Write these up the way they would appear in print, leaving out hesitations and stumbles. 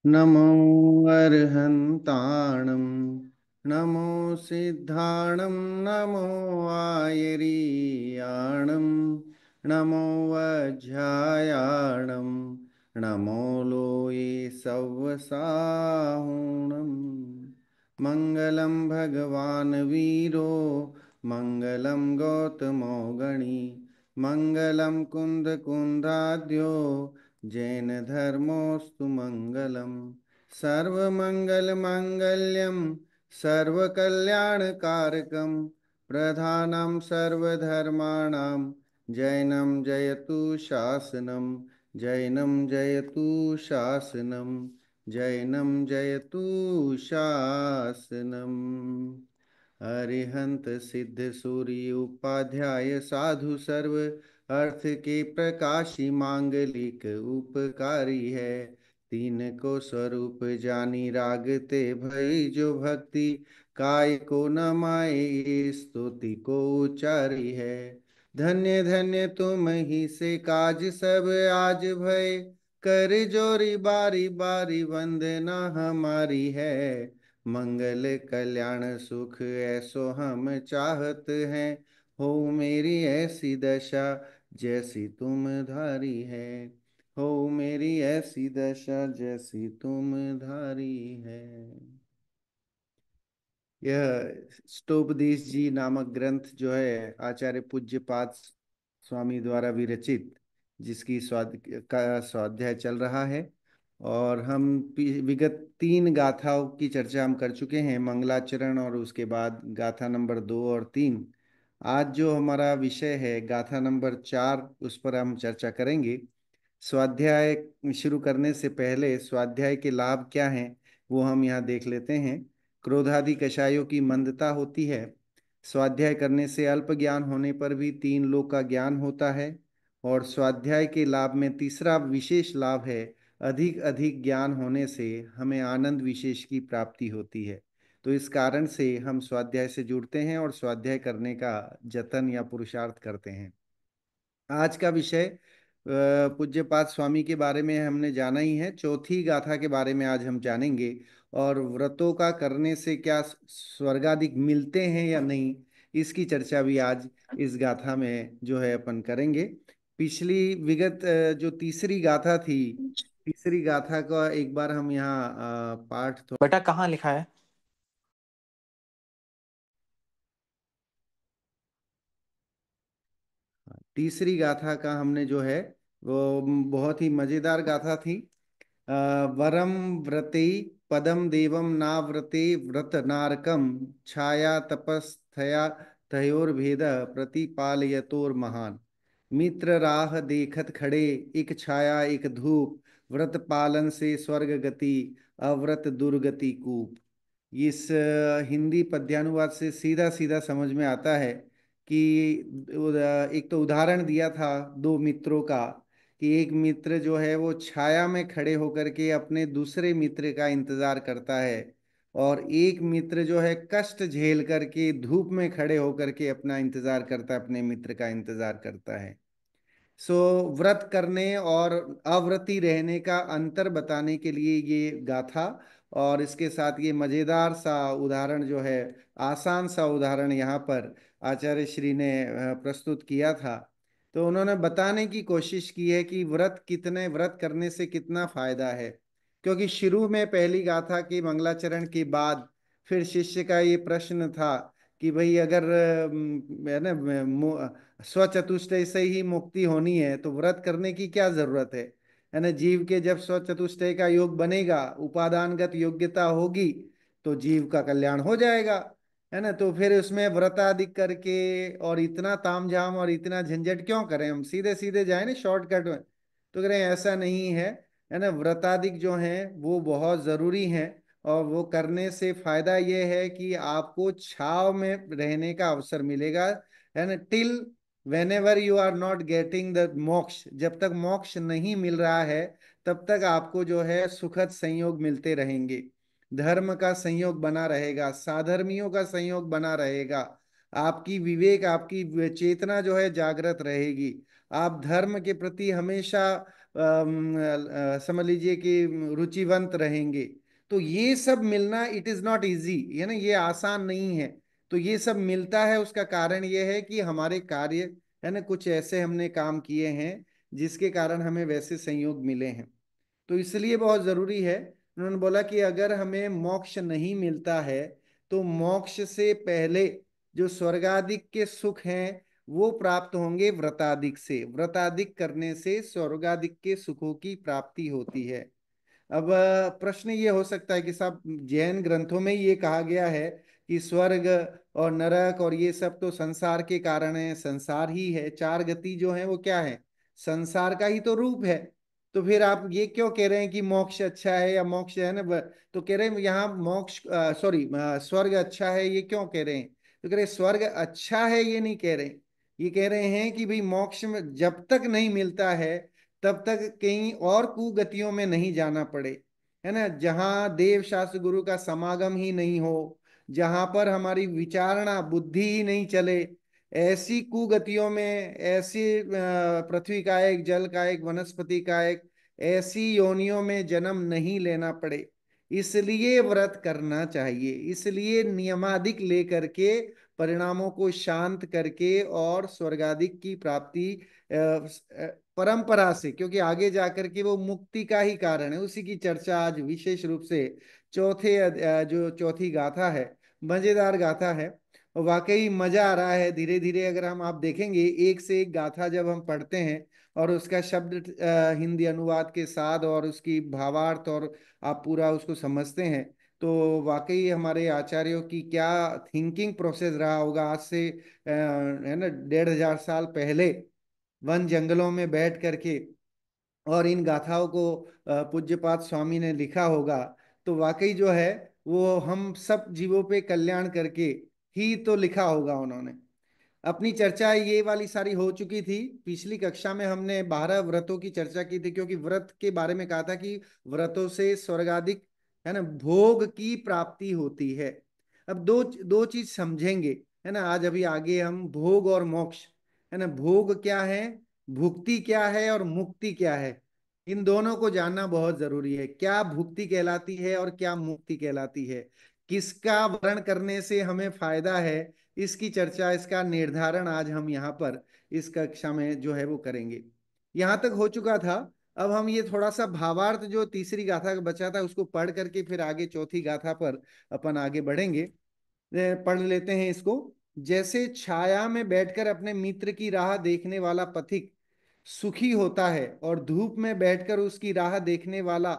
नमो अर्हन्ताणं नमो सिद्धाणं नमो आयरीयाणं नमो वज्झायाणं नमो लोये सव्वसाहुणम् मङ्गलं भगवान् वीरो मङ्गलं गौतमो गणी मङ्गलं कुन्दकुन्दाद्यो जैनधर्मोऽस्तु मङ्गलम् सर्वमङ्गलमाङ्गल्यं सर्वकल्याणकारकं प्रधानं सर्वधर्माणां जैनं जयतु शासनं जैनं जयतु शासनं जैनं जयतु शासनम् अरिहंत सिद्ध सूर्य उपाध्याय साधु सर्व अर्थ के प्रकाशी मांगलिक उपकारी है। तीन को स्वरूप जानी रागते भई जो भक्ति काय को न माए स्तुति को उचारी है। धन्य धन्य तुम ही से काज सब आज भय कर जोरी बारी बारी वंदना हमारी है। मंगल कल्याण सुख ऐसो हम चाहत हैं हो मेरी ऐसी दशा जैसी तुम धारी है। हो मेरी ऐसी दशा जैसी तुम धारी है। यह स्टोपदेश जी नामक ग्रंथ जो है आचार्य पूज्यपाद स्वामी द्वारा विरचित, जिसकी स्वाध्याय चल रहा है। और हम विगत तीन गाथाओं की चर्चा हम कर चुके हैं, मंगलाचरण और उसके बाद गाथा नंबर 2 और 3। आज जो हमारा विषय है गाथा नंबर 4, उस पर हम चर्चा करेंगे। स्वाध्याय शुरू करने से पहले स्वाध्याय के लाभ क्या हैं वो हम यहाँ देख लेते हैं। क्रोधादि कषायों की मंदता होती है। स्वाध्याय करने से अल्प ज्ञान होने पर भी तीन लोक का ज्ञान होता है। और स्वाध्याय के लाभ में तीसरा विशेष लाभ है, अधिक अधिक ज्ञान होने से हमें आनंद विशेष की प्राप्ति होती है। तो इस कारण से हम स्वाध्याय से जुड़ते हैं और स्वाध्याय करने का जतन या पुरुषार्थ करते हैं। आज का विषय पूज्यपाद स्वामी के बारे में हमने जाना ही है। चौथी गाथा के बारे में आज हम जानेंगे। और व्रतों का करने से क्या स्वर्गाधिक मिलते हैं या नहीं, इसकी चर्चा भी आज इस गाथा में जो है अपन करेंगे। पिछली विगत जो तीसरी गाथा थी, तीसरी गाथा का एक बार हम यहाँ पाठ बेटा कहाँ लिखा है? तीसरी गाथा का हमने जो है वो बहुत ही मजेदार गाथा थी। अ, वरम व्रते पदम देवम नाव्रते व्रत नारकम छाया तपस्थया तयोर्भेद प्रतिपालयतोर महान। मित्र राह देखत खड़े एक छाया एक धूप व्रत पालन से स्वर्ग गति अव्रत दुर्गति कूप। इस हिंदी पद्यानुवाद से सीधा सीधा समझ में आता है कि एक तो उदाहरण दिया था दो मित्रों का, कि एक मित्र जो है वो छाया में खड़े होकर के अपने दूसरे मित्र का इंतजार करता है, और एक मित्र जो है कष्ट झेल करके धूप में खड़े होकर के अपना इंतजार करता है, अपने मित्र का इंतजार करता है। सो व्रत करने और अव्रती रहने का अंतर बताने के लिए ये गाथा, और इसके साथ ये मजेदार सा उदाहरण जो है, आसान सा उदाहरण यहाँ पर आचार्य श्री ने प्रस्तुत किया था। तो उन्होंने बताने की कोशिश की है कि व्रत करने से कितना फायदा है। क्योंकि शुरू में पहली गाथा के मंगलाचरण के बाद फिर शिष्य का ये प्रश्न था कि भाई अगर है ना स्वचतुष्टय से ही मुक्ति होनी है तो व्रत करने की क्या जरूरत है ना। जीव के जब स्वचतुष्टय का योग बनेगा, उपादानगत योग्यता होगी, तो जीव का कल्याण हो जाएगा, है ना। तो फिर उसमें व्रत आदि करके और इतना तामझाम और इतना झंझट क्यों करें, हम सीधे सीधे जाए ना शॉर्टकट में। तो करें ऐसा नहीं है ना। व्रतादिक जो हैं वो बहुत जरूरी हैं, और वो करने से फायदा ये है कि आपको छाव में रहने का अवसर मिलेगा, है ना। Till whenever you are not getting the moksha, जब तक मोक्ष नहीं मिल रहा है तब तक आपको जो है सुखद संयोग मिलते रहेंगे, धर्म का संयोग बना रहेगा, साधर्मियों का संयोग बना रहेगा, आपकी विवेक आपकी चेतना जो है जागृत रहेगी। आप धर्म के प्रति हमेशा समझ लीजिए कि रुचिवंत रहेंगे। तो ये सब मिलना इट इज नॉट इजी, है ना, ये आसान नहीं है। तो ये सब मिलता है, उसका कारण ये है कि हमारे कार्य, है ना, कुछ ऐसे हमने काम किए हैं जिसके कारण हमें वैसे संयोग मिले हैं। तो इसलिए बहुत जरूरी है। उन्होंने बोला कि अगर हमें मोक्ष नहीं मिलता है तो मोक्ष से पहले जो स्वर्गादिक के सुख हैं वो प्राप्त होंगे व्रतादिक से। व्रतादिक करने से स्वर्गादिक के सुखों की प्राप्ति होती है। अब प्रश्न ये हो सकता है कि साहब जैन ग्रंथों में ये कहा गया है कि स्वर्ग और नरक और ये सब तो संसार के कारण है, संसार ही है, चार गति जो है वो क्या है, संसार का ही तो रूप है। तो फिर आप ये क्यों कह रहे हैं कि मोक्ष अच्छा है, या मोक्ष है ना तो कह रहे हैं यहाँ मोक्ष, सॉरी, स्वर्ग अच्छा है, ये क्यों कह रहे हैं? तो कह रहे स्वर्ग अच्छा है ये नहीं कह रहे, ये कह रहे हैं कि भाई मोक्ष में जब तक नहीं मिलता है तब तक कहीं और कुगतियों में नहीं जाना पड़े, है ना, जहां देव शास्त्र गुरु का समागम ही नहीं हो, जहां पर हमारी विचारणा बुद्धि ही नहीं चले, ऐसी कुगतियों में, ऐसी पृथ्वी का एक, जल का एक, वनस्पति का एक, ऐसी योनियों में जन्म नहीं लेना पड़े, इसलिए व्रत करना चाहिए। इसलिए नियमादिक लेकर के परिणामों को शांत करके और स्वर्गादिक की प्राप्ति परंपरा से, क्योंकि आगे जाकर के वो मुक्ति का ही कारण है, उसी की चर्चा आज विशेष रूप से जो चौथी गाथा है, मजेदार गाथा है। और वाकई मजा आ रहा है धीरे धीरे। अगर हम आप देखेंगे एक से एक गाथा जब हम पढ़ते हैं और उसका शब्द हिंदी अनुवाद के साथ और उसकी भावार्थ और आप पूरा उसको समझते हैं, तो वाकई हमारे आचार्यों की क्या थिंकिंग प्रोसेस रहा होगा आज से है ना 1500 साल पहले, वन जंगलों में बैठ करके और इन गाथाओं को पूज्यपाद स्वामी ने लिखा होगा। तो वाकई जो है वो हम सब जीवों पे कल्याण करके ही तो लिखा होगा उन्होंने। अपनी चर्चा ये वाली सारी हो चुकी थी। पिछली कक्षा में हमने 12 व्रतों की चर्चा की थी, क्योंकि व्रत के बारे में कहा था कि व्रतों से स्वर्गादिक, है ना, भोग की प्राप्ति होती है। अब दो दो चीज समझेंगे, है ना, आज अभी आगे हम भोग और मोक्ष, है ना, भोग क्या है, भुक्ति क्या है और मुक्ति क्या है, इन दोनों को जानना बहुत जरूरी है। क्या भुक्ति कहलाती है और क्या मुक्ति कहलाती है, किसका वर्ण करने से हमें फायदा है, इसकी चर्चा, इसका निर्धारण आज हम यहाँ पर इस कक्षा में जो है वो करेंगे। यहाँ तक हो चुका था। अब हम ये थोड़ा सा भावार्थ जो तीसरी गाथा का बचा था उसको पढ़ करके फिर आगे चौथी गाथा पर अपन आगे बढ़ेंगे। पढ़ लेते हैं इसको। जैसे छाया में बैठकर अपने मित्र की राह देखने वाला पथिक सुखी होता है और धूप में बैठकर उसकी राह देखने वाला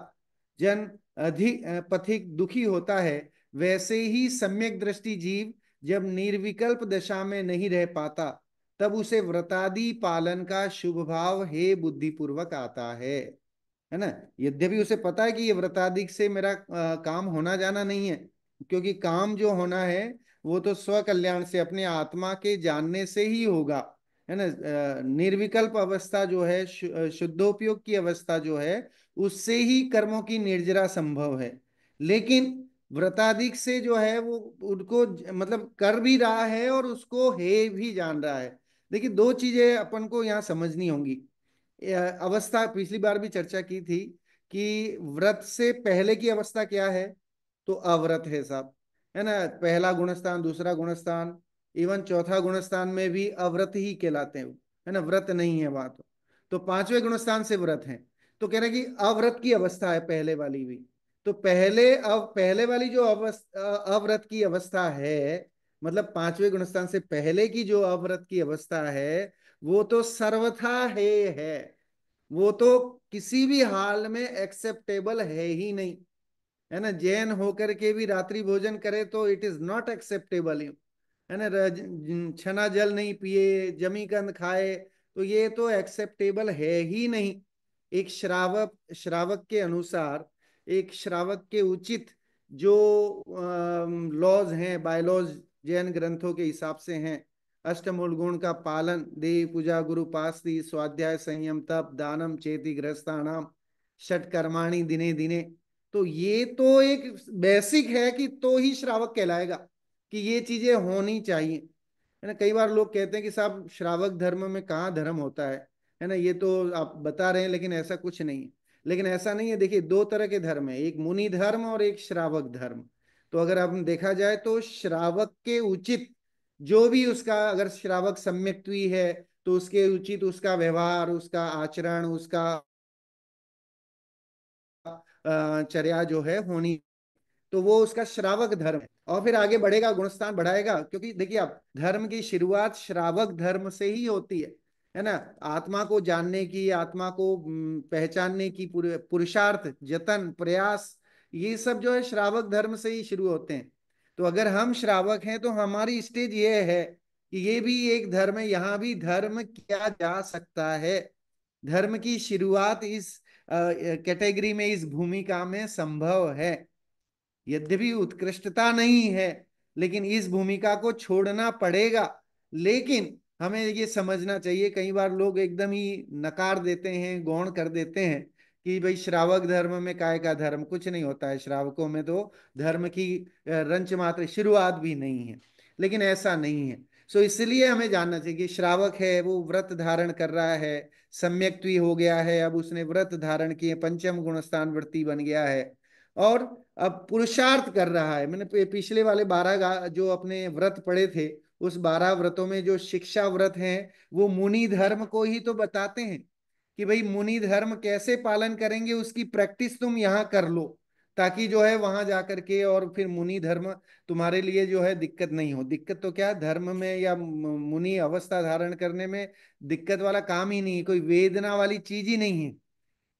जन अधिक पथिक दुखी होता है, वैसे ही सम्यक दृष्टि जीव जब निर्विकल्प दशा में नहीं रह पाता तब उसे व्रतादि पालन का शुभ भाव हे बुद्धिपूर्वक आता है ना। यद्यपि उसे पता है कि ये व्रताधिक से मेरा काम होना जाना नहीं है, क्योंकि काम जो होना है वो तो स्व कल्याण से, अपने आत्मा के जानने से ही होगा, है ना। निर्विकल्प अवस्था जो है, शुद्धोपयोग की अवस्था जो है, उससे ही कर्मों की निर्जरा संभव है। लेकिन व्रताधिक से जो है वो उनको मतलब कर भी रहा है और उसको है भी जान रहा है। देखिए दो चीजें अपन को यहाँ समझनी होंगी। अवस्था पिछली बार भी चर्चा की थी कि व्रत से पहले की अवस्था क्या है, तो अव्रत है साहब, है ना। पहला गुणस्थान, दूसरा गुणस्थान, इवन चौथा गुणस्थान में भी अव्रत ही कहलाते हैं, है ना, व्रत नहीं है वहां तो पांचवें गुणस्थान से व्रत है। तो कह रहे हैं कि अव्रत की अवस्था है पहले वाली भी। तो पहले वाली जो अवस्था अव्रत की अवस्था है, मतलब पांचवें गुणस्थान से पहले की जो अव्रत की अवस्था है, वो तो सर्वथा है, वो तो किसी भी हाल में एक्सेप्टेबल है ही नहीं, है ना। जैन होकर के भी रात्रि भोजन करे तो इट इज नॉट एक्सेप्टेबल, है ना। छना जल नहीं पिए, जमी कंद खाए, तो ये तो एक्सेप्टेबल है ही नहीं। एक श्रावक श्रावक के अनुसार, एक श्रावक के उचित जो लॉज हैं, बायलॉज, जैन ग्रंथों के हिसाब से हैं, अष्टमूल गुण का पालन, देवी पूजा, गुरुपास्ति, स्वाध्याय, संयम, तप, दानम चेति गृहस्थानाम, षट कर्माणि दिने दिने, तो ये तो एक बेसिक है कि तो ही श्रावक कहलाएगा कि ये चीजें होनी चाहिए, है ना। कई बार लोग कहते हैं कि साहब श्रावक धर्म में कहाँ धर्म होता है। है ना, ये तो आप बता रहे हैं, लेकिन ऐसा कुछ नहीं है। लेकिन ऐसा नहीं है, देखिए दो तरह के धर्म है, एक मुनि धर्म और एक श्रावक धर्म। तो अगर हम देखा जाए तो श्रावक के उचित जो भी उसका, अगर श्रावक सम्यक्त्वी है तो उसके उचित उसका व्यवहार, उसका आचरण, उसका चर्या जो है होनी, तो वो उसका श्रावक धर्म है। और फिर आगे बढ़ेगा, गुणस्थान बढ़ाएगा, क्योंकि देखिए आप, धर्म की शुरुआत श्रावक धर्म से ही होती है ना। आत्मा को जानने की, आत्मा को पहचानने की पुरुषार्थ, जतन, प्रयास, ये सब जो है श्रावक धर्म से ही शुरू होते हैं। तो अगर हम श्रावक हैं तो हमारी स्टेज ये है कि ये भी एक धर्म है, यहाँ भी धर्म किया जा सकता है। धर्म की शुरुआत इस कैटेगरी में, इस भूमिका में संभव है। यद्यपि उत्कृष्टता नहीं है, लेकिन इस भूमिका को छोड़ना पड़ेगा। लेकिन हमें ये समझना चाहिए, कई बार लोग एकदम ही नकार देते हैं, गौण कर देते हैं कि भाई श्रावक धर्म में काय का धर्म, कुछ नहीं होता है श्रावकों में, तो धर्म की रंच मात्र शुरुआत भी नहीं है। लेकिन ऐसा नहीं है। सो इसलिए हमें जानना चाहिए कि श्रावक है, वो व्रत धारण कर रहा है, सम्यक्त्वी हो गया है, अब उसने व्रत धारण किए, पंचम गुणस्थान वृत्ति बन गया है, और अब पुरुषार्थ कर रहा है। मैंने पिछले वाले 12 जो अपने व्रत पढ़े थे, उस 12 व्रतों में जो शिक्षा व्रत हैं, वो मुनि धर्म को ही तो बताते हैं कि भाई मुनि धर्म कैसे पालन करेंगे, उसकी प्रैक्टिस तुम यहाँ कर लो, ताकि जो है वहां जाकर के और फिर मुनि धर्म तुम्हारे लिए जो है दिक्कत नहीं हो। दिक्कत तो क्या, धर्म में या मुनि अवस्था धारण करने में दिक्कत वाला काम ही नहीं है, कोई वेदना वाली चीज ही नहीं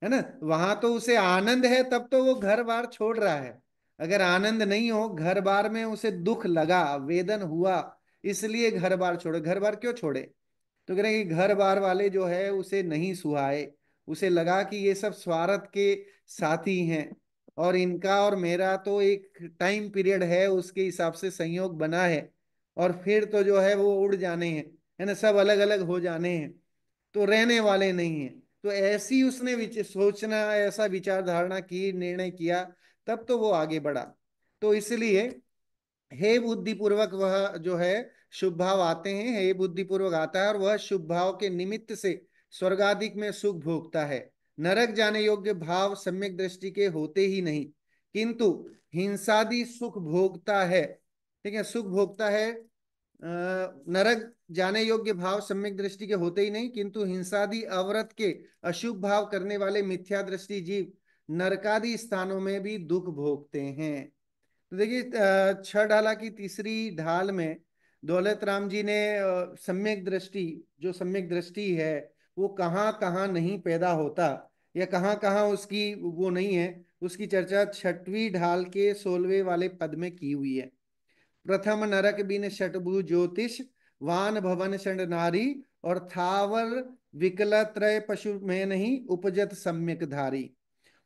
है ना। वहां तो उसे आनंद है, तब तो वो घर बार छोड़ रहा है। अगर आनंद नहीं हो, घर बार में उसे दुख लगा, वेदन हुआ, इसलिए घर बार छोड़े। घर बार क्यों छोड़े? तो कह रहे हैं कि घर बार वाले जो है उसे नहीं सुहाए, उसे लगा कि ये सब स्वार्थ के साथी हैं, और इनका और मेरा तो एक टाइम पीरियड है, उसके हिसाब से संयोग बना है, और फिर तो जो है वो उड़ जाने हैं, है ना, सब अलग अलग हो जाने हैं, तो रहने वाले नहीं है। तो ऐसी उसने सोचना, ऐसा विचार धारणा की, निर्णय किया, तब तो वो आगे बढ़ा। तो इसलिए हे बुद्धिपूर्वक वह जो है शुभ भाव आते हैं, हे बुद्धिपूर्वक आता है, और वह शुभ भाव के निमित्त से स्वर्गादिक में सुख भोगता है। नरक जाने योग्य भाव सम्यक दृष्टि के होते ही नहीं, किंतु हिंसादि सुख भोगता है। ठीक है, सुख भोगता है। नरक जाने योग्य भाव सम्यक दृष्टि के होते ही नहीं, किंतु हिंसादि अवरत के अशुभ भाव करने वाले मिथ्या दृष्टि जीव नरकादि स्थानों में भी दुख भोगते हैं। तो देखिए, छह ढाला की तीसरी ढाल में दौलत राम जी ने सम्यक दृष्टि, जो सम्यक दृष्टि है वो कहाँ कहाँ नहीं पैदा होता, या कहाँ कहाँ उसकी वो नहीं है, उसकी चर्चा छठवीं त्रय के 16वें वाले पद में की हुई है। प्रथम नरक बिन षटभु ज्योतिष, वान भवन षड नारी, और थावर विकल त्रय पशु में नहीं उपजत सम्यक धारी,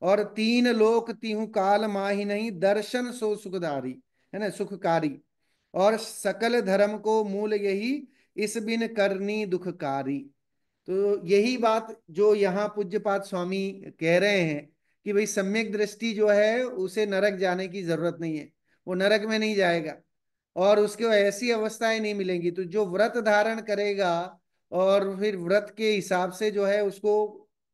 और तीन लोक तिहु काल माही नहीं दर्शन सो सुखधारी, है ना, सुखकारी, और सकल धर्म को मूल यही, इस बिन करनी दुखकारी। तो यही बात जो यहाँ पूज्यपाद स्वामी कह रहे हैं कि भाई सम्यक दृष्टि जो है उसे नरक जाने की जरूरत नहीं है, वो नरक में नहीं जाएगा, और उसको ऐसी अवस्थाएं नहीं मिलेंगी। तो जो व्रत धारण करेगा, और फिर व्रत के हिसाब से जो है उसको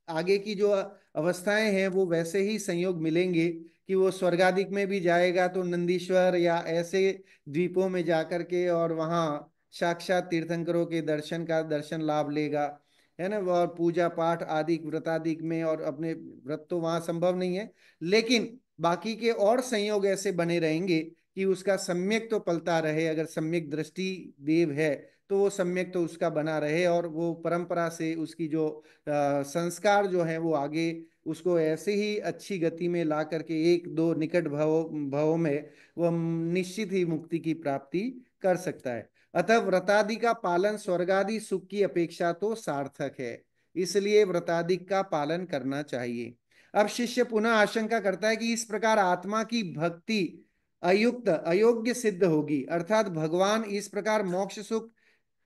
आगे की जो अवस्थाएं हैं वो वैसे ही संयोग मिलेंगे कि वो स्वर्गादिक में भी जाएगा, तो नंदीश्वर या ऐसे द्वीपों में जाकर के और वहाँ साक्षात तीर्थंकरों के दर्शन का दर्शन लाभ लेगा, है ना। और पूजा पाठ आदि व्रतादिक में, और अपने व्रत तो वहां संभव नहीं है, लेकिन बाकी के और संयोग ऐसे बने रहेंगे कि उसका सम्यक तो पलता रहे। अगर सम्यक दृष्टि देव है तो वो सम्यक तो उसका बना रहे, और वो परंपरा से उसकी जो संस्कार जो है वो आगे उसको ऐसे ही अच्छी गति में ला करके एक दो निकट भवों में वो निश्चित ही मुक्ति की प्राप्ति कर सकता है। अतः व्रतादि का पालन स्वर्गादि सुख की अपेक्षा तो सार्थक है, इसलिए व्रतादि का पालन करना चाहिए। अब शिष्य पुनः आशंका करता है कि इस प्रकार आत्मा की भक्ति अयुक्त अयोग्य सिद्ध होगी, अर्थात भगवान इस प्रकार मोक्ष सुख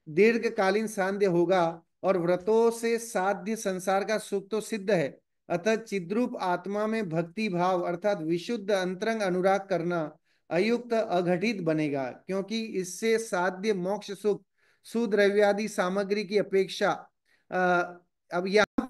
दीर्घकालीन साध्य होगा, और व्रतों से साध्य संसार का सुख तो सिद्ध है। अतः चिद्रूप आत्मा में भक्ति भाव अर्थात विशुद्ध अंतरंग अनुराग करना अयुक्त अघटित बनेगा, क्योंकि इससे साध्य मोक्ष सुख सुद्रव्यादि सामग्री की अपेक्षा अब यहाँ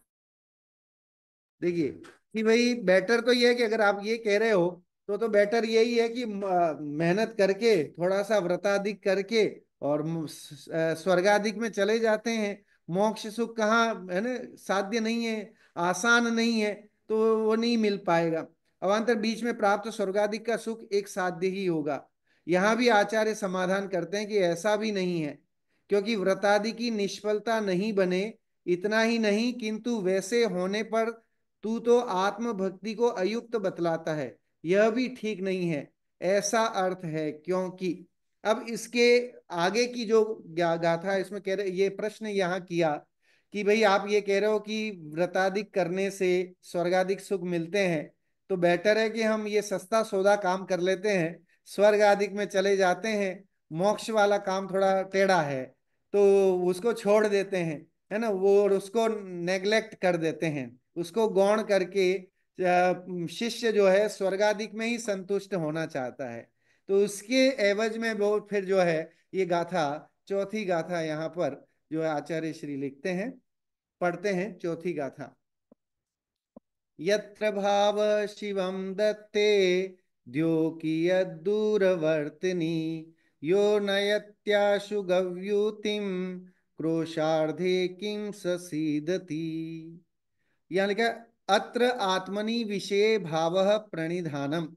देखिए कि भाई बेटर तो ये है कि अगर आप ये कह रहे हो तो बेटर यही है कि मेहनत करके थोड़ा सा व्रताधिक करके और स्वर्गाधिक में चले जाते हैं। मोक्ष सुख कहाँ है ना, साध्य नहीं है, आसान नहीं है, तो वो नहीं मिल पाएगा। अवान्तर बीच में प्राप्त स्वर्गाधिक का सुख एक साध्य ही होगा। यहाँ भी आचार्य समाधान करते हैं कि ऐसा भी नहीं है, क्योंकि व्रतादि की निष्फलता नहीं बने, इतना ही नहीं किंतु वैसे होने पर तू तो आत्मभक्ति को अयुक्त बतलाता है, यह भी ठीक नहीं है, ऐसा अर्थ है। क्योंकि अब इसके आगे की जो गाथा है इसमें कह रहे, ये प्रश्न यहाँ किया कि भाई आप ये कह रहे हो कि व्रताधिक करने से स्वर्गाधिक सुख मिलते हैं, तो बेटर है कि हम ये सस्ता सौदा काम कर लेते हैं, स्वर्ग आदिक में चले जाते हैं, मोक्ष वाला काम थोड़ा टेढ़ा है, तो उसको छोड़ देते हैं, है ना, वो और उसको नेग्लेक्ट कर देते हैं, उसको गौण करके शिष्य जो है स्वर्गादिक में ही संतुष्ट होना चाहता है। तो उसके एवज में वो फिर जो है ये गाथा, चौथी गाथा यहाँ पर जो है आचार्य श्री लिखते हैं, पढ़ते हैं चौथी गाथा। यत्र भाव शिवम दत्ते द्योकियदूरवर्तिनी यो नयत्याशु गव्यूतिम क्रोशार्धे किं ससीदति। यहाँ लिखा अत्र आत्मनि विषय भाव प्रणिधानम।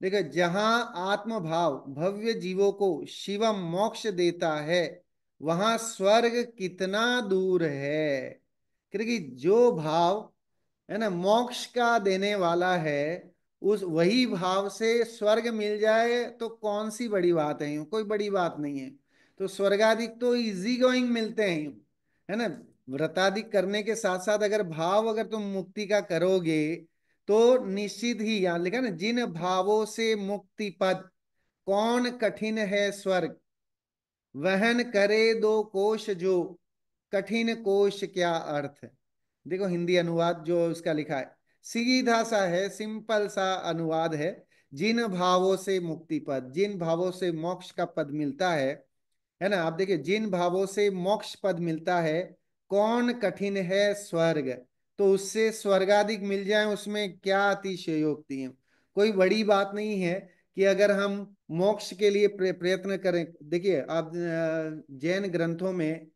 देखो जहां आत्म भाव भव्य जीवों को शिवम मोक्ष देता है, वहां स्वर्ग कितना दूर है। क्योंकि जो भाव है ना मोक्ष का देने वाला है, उस वही भाव से स्वर्ग मिल जाए तो कौन सी बड़ी बात है, कोई बड़ी बात नहीं है। तो स्वर्गाधिक तो इजी गोइंग मिलते हैं, है ना। व्रताधिक करने के साथ साथ अगर भाव अगर तुम मुक्ति का करोगे तो निश्चित ही, यहां लिखा ना, जिन भावों से मुक्ति पद, कौन कठिन है स्वर्ग, वहन करे दो कोश जो, कठिन कोश क्या अर्थ। देखो हिंदी अनुवाद जो उसका लिखा है सीधा सा है, सिंपल सा अनुवाद है। जिन भावों से मुक्ति पद, जिन भावों से मोक्ष का पद मिलता है ना, आप देखिए जिन भावों से मोक्ष पद मिलता है, कौन कठिन है स्वर्ग, तो उससे स्वर्गाधिक मिल जाए उसमें क्या अतिशयोक्ति है। कोई बड़ी बात नहीं है कि अगर हम मोक्ष के लिए प्रयत्न करें। देखिए आप जैन ग्रंथों में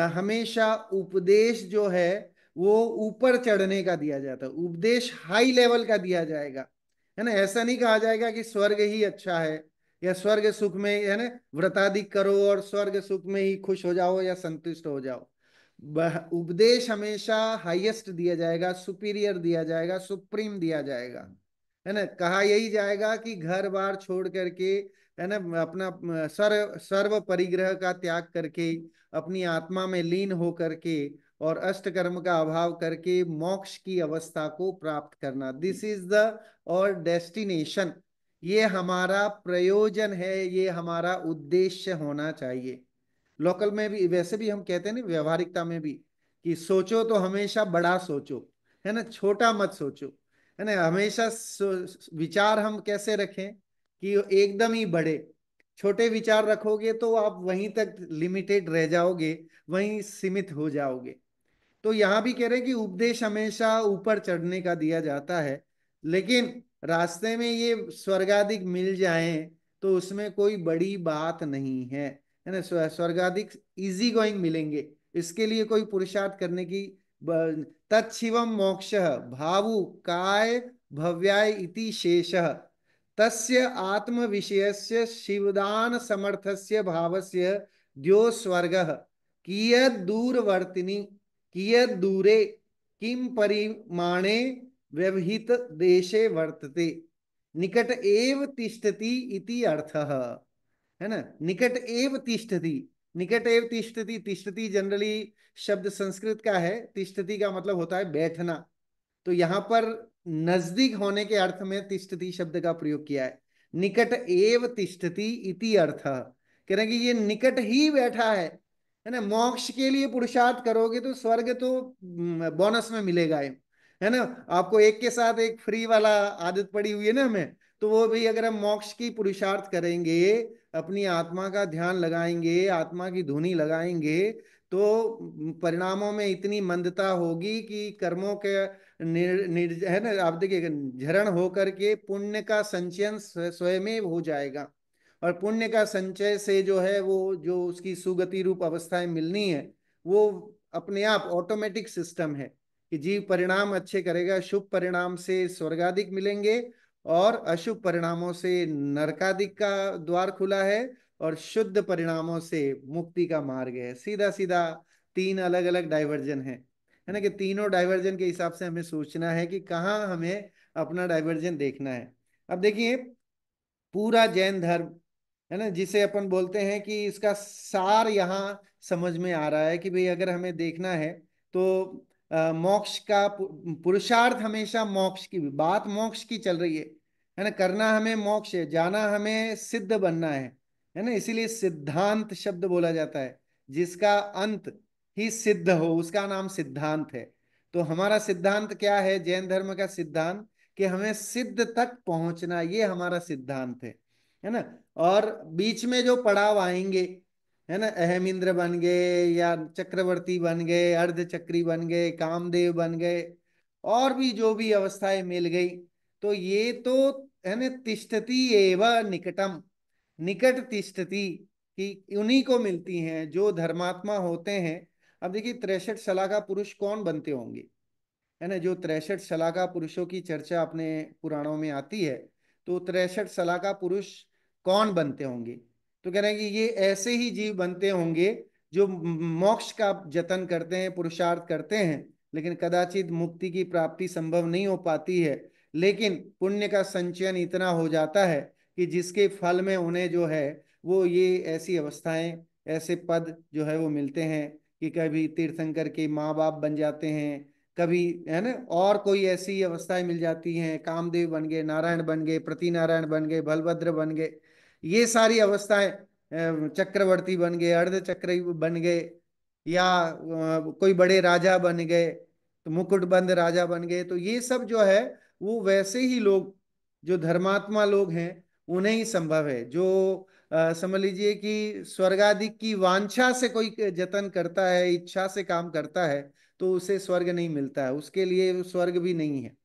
हमेशा उपदेश जो है वो ऊपर चढ़ने का दिया जाता है, उपदेश हाई लेवल का दिया जाएगा, है ना। ऐसा नहीं कहा जाएगा कि स्वर्ग ही अच्छा है या स्वर्ग सुख में, है ना, व्रतादिक करो और स्वर्ग सुख में ही खुश हो जाओ या संतुष्ट हो जाओ। उपदेश हमेशा हाईएस्ट दिया जाएगा, सुपीरियर दिया जाएगा, सुप्रीम दिया जाएगा, है ना। कहा यही जाएगा कि घर बार छोड़ करके, है ना, अपना सर्व परिग्रह का त्याग करके अपनी आत्मा में लीन हो करके और अष्ट कर्म का अभाव करके मोक्ष की अवस्था को प्राप्त करना, दिस इज द और डेस्टिनेशन, ये हमारा प्रयोजन है, ये हमारा उद्देश्य होना चाहिए। लोकल में भी वैसे भी हम कहते हैं ना, व्यवहारिकता में भी, कि सोचो तो हमेशा बड़ा सोचो, है ना, छोटा मत सोचो, है ना। हमेशा विचार हम कैसे रखें कि एकदम ही बड़े, छोटे विचार रखोगे तो आप वहीं तक लिमिटेड रह जाओगे, वहीं सीमित हो जाओगे। तो यहां भी कह रहे हैं कि उपदेश हमेशा ऊपर चढ़ने का दिया जाता है, लेकिन रास्ते में ये स्वर्गाधिक मिल जाए तो उसमें कोई बड़ी बात नहीं है ना। स्वर्गाधिक इजी गोइंग मिलेंगे, इसके लिए कोई पुरुषार्थ करने की तत्शिवम मोक्ष भावु काय भव्याय इति शेषः तस्य आत्म विषयस्य शिवदान समर्थस्य भावस्य द्यो स्वर्गः कियद दूरवर्तिनी कियद दूरे किम परिमाणे व्यवहित देशे वर्तते निकट एव तिष्ठति इति अर्थः, है ना। निकट एव तिष्ठति, निकट एव तिष्ठति, तिष्ठति जनरली शब्द संस्कृत का है, तिष्ठति का मतलब होता है बैठना, तो यहां पर नजदीक होने के अर्थ में तिष्ठति शब्द का प्रयोग किया है। निकट एव तिष्ठति इति अर्थ, कह रहे हैं कि ये निकट ही बैठा है ना। मोक्ष के लिए पुरुषार्थ करोगे तो स्वर्ग तो बोनस में मिलेगा, है ना। आपको एक के साथ एक फ्री वाला आदत पड़ी हुई है ना हमें, तो वो भी अगर हम मोक्ष की पुरुषार्थ करेंगे, अपनी आत्मा का ध्यान लगाएंगे, आत्मा की धुनी लगाएंगे, तो परिणामों में इतनी मंदता होगी कि कर्मों के है ना, आप देखिए झरण होकर के पुण्य का संचयन स्वयं हो जाएगा। और पुण्य का संचय से जो है वो जो उसकी सुगति रूप अवस्थाएं मिलनी है, वो अपने आप ऑटोमेटिक सिस्टम है कि जीव परिणाम अच्छे करेगा, शुभ परिणाम से स्वर्गादिक मिलेंगे, और अशुभ परिणामों से नरकादिक का द्वार खुला है, और शुद्ध परिणामों से मुक्ति का मार्ग है। सीधा सीधा तीन अलग अलग डाइवर्जन है ना, कि तीनों डाइवर्जन के हिसाब से हमें सोचना है कि कहाँ हमें अपना डाइवर्जन देखना है। अब देखिए, पूरा जैन धर्म है ना, जिसे अपन बोलते हैं कि इसका सार यहाँ समझ में आ रहा है कि भाई अगर हमें देखना है तो मोक्ष का पुरुषार्थ हमेशा मोक्ष की बात, मोक्ष की चल रही है ना, करना हमें मोक्ष है, जाना हमें सिद्ध बनना है ना, इसीलिए सिद्धांत शब्द बोला जाता है, जिसका अंत ही सिद्ध हो उसका नाम सिद्धांत है। तो हमारा सिद्धांत क्या है, जैन धर्म का सिद्धांत, कि हमें सिद्ध तक पहुंचना, ये हमारा सिद्धांत है ना। और बीच में जो पड़ाव आएंगे, है ना, अहम इंद्र बन गए या चक्रवर्ती बन गए, अर्ध चक्री बन गए, कामदेव बन गए, और भी जो भी अवस्थाएं मिल गई, तो ये तो है ना, तिष्ठति एव निकटम, निकट तिष्ठति, कि उन्हीं को मिलती हैं जो धर्मात्मा होते हैं। अब देखिए 63 शलाका पुरुष कौन बनते होंगे, है ना, जो 63 शलाका पुरुषों की चर्चा अपने पुराणों में आती है, तो 63 शलाका पुरुष कौन बनते होंगे, तो कह रहे हैं कि ये ऐसे ही जीव बनते होंगे जो मोक्ष का जतन करते हैं, पुरुषार्थ करते हैं, लेकिन कदाचित मुक्ति की प्राप्ति संभव नहीं हो पाती है, लेकिन पुण्य का संचयन इतना हो जाता है कि जिसके फल में उन्हें जो है वो ये ऐसी अवस्थाएं, ऐसे पद जो है वो मिलते हैं कि कभी तीर्थंकर के माँ बाप बन जाते हैं, कभी है ना, और कोई ऐसी अवस्थाएं मिल जाती हैं, कामदेव बन गए, नारायण बन गए, प्रति नारायण बन गए, बलभद्र बन गए, ये सारी अवस्थाएं, चक्रवर्ती बन गए, अर्ध चक्र बन गए, या कोई बड़े राजा बन गए, तो मुकुटबंद राजा बन गए, तो ये सब जो है वो वैसे ही लोग जो धर्मात्मा लोग हैं उन्हें ही संभव है। जो समझ लीजिए कि स्वर्गादि की वांछा से कोई जतन करता है, इच्छा से काम करता है, तो उसे स्वर्ग नहीं मिलता है, उसके लिए स्वर्ग भी नहीं है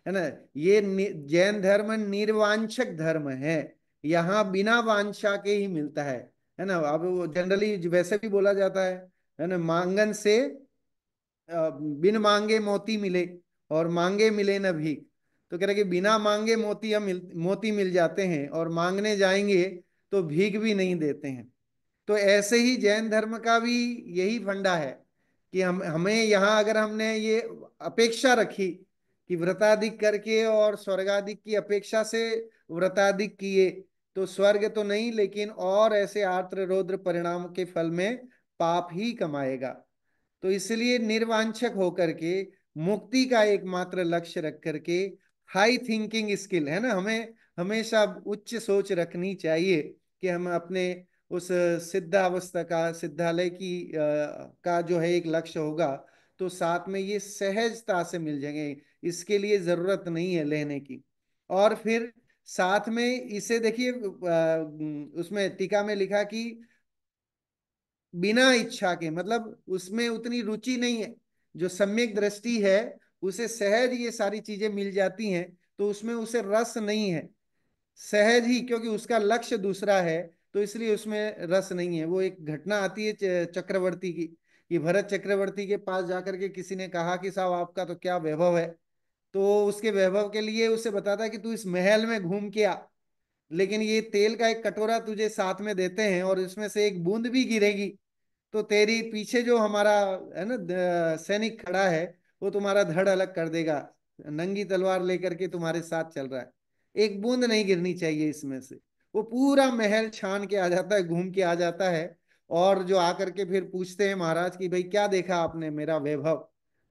ना। ये जैन धर्म निर्वांछक धर्म है, यहाँ बिना वांछा के ही मिलता है ना। अब वो जनरली वैसे भी बोला जाता है ना, मांगन से बिन मांगे मोती मिले, और मांगे मिले न भीख। तो कह रहे कि बिना मांगे मोती मिल जाते हैं, और मांगने जाएंगे तो भीख भी नहीं देते हैं। तो ऐसे ही जैन धर्म का भी यही फंडा है कि हम हमें यहाँ अगर हमने ये अपेक्षा रखी कि व्रताधिक करके और स्वर्गाधिक की अपेक्षा से व्रताधिक किए तो स्वर्ग तो नहीं, लेकिन और ऐसे आर्द्र रौद्र परिणाम के फल में पाप ही कमाएगा। तो इसलिए निर्वांछक होकर के मुक्ति का एकमात्र लक्ष्य रख करके हाई थिंकिंग स्किल, है ना, हमें हमेशा उच्च सोच रखनी चाहिए कि हम अपने उस सिद्धावस्था का, सिद्धालय की का जो है एक लक्ष्य होगा, तो साथ में ये सहजता से मिल जाएंगे, इसके लिए जरूरत नहीं है लेने की। और फिर साथ में इसे देखिए, उसमें टीका में लिखा कि बिना इच्छा के, मतलब उसमें उतनी रुचि नहीं है, जो सम्यक दृष्टि है उसे सहज ये सारी चीजें मिल जाती हैं, तो उसमें उसे रस नहीं है, सहज ही, क्योंकि उसका लक्ष्य दूसरा है, तो इसलिए उसमें रस नहीं है। वो एक घटना आती है चक्रवर्ती की, कि भरत चक्रवर्ती के पास जाकर के किसी ने कहा कि साहब आपका तो क्या वैभव है, तो उसके वैभव के लिए उसे बताता है कि तू इस महल में घूम के आ, लेकिन ये तेल का एक कटोरा तुझे साथ में देते हैं, और इसमें से एक बूंद भी गिरेगी तो तेरी पीछे जो हमारा है ना सैनिक खड़ा है, वो तुम्हारा धड़ अलग कर देगा, नंगी तलवार लेकर के तुम्हारे साथ चल रहा है, एक बूंद नहीं गिरनी चाहिए इसमें से। वो पूरा महल छान के आ जाता है, घूम के आ जाता है, और जो आकर के फिर पूछते हैं महाराज की भाई क्या देखा आपने मेरा वैभव,